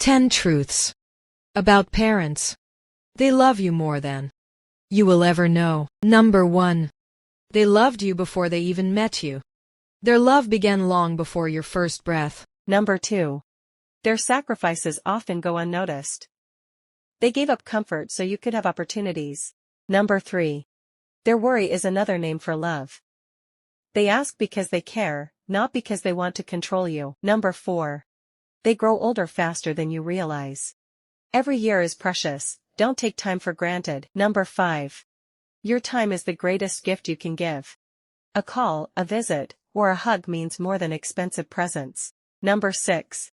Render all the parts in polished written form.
10 truths about parents. They love you more than you will ever know. Number 1. They loved you before they even met you. Their love began long before your first breath. Number 2. Their sacrifices often go unnoticed. They gave up comfort so you could have opportunities. Number 3. Their worry is another name for love. They ask because they care, not because they want to control you. Number 4. They grow older faster than you realize. Every year is precious, don't take time for granted. Number 5. Your time is the greatest gift you can give. A call, a visit, or a hug means more than expensive presents. Number 6.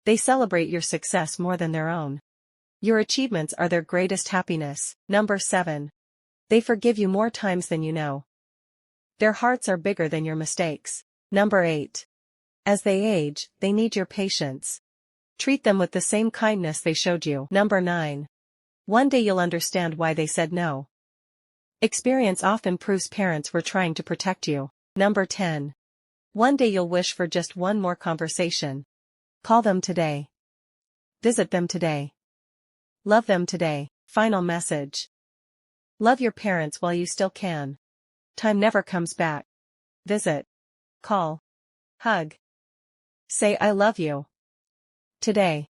They celebrate your success more than their own. Your achievements are their greatest happiness. Number 7. They forgive you more times than you know. Their hearts are bigger than your mistakes. Number 8. As they age, they need your patience. Treat them with the same kindness they showed you. Number 9. One day you'll understand why they said no. Experience often proves parents were trying to protect you. Number 10. One day you'll wish for just one more conversation. Call them today. Visit them today. Love them today. Final message. Love your parents while you still can. Time never comes back. Visit. Call. Hug. Say I love you. Today.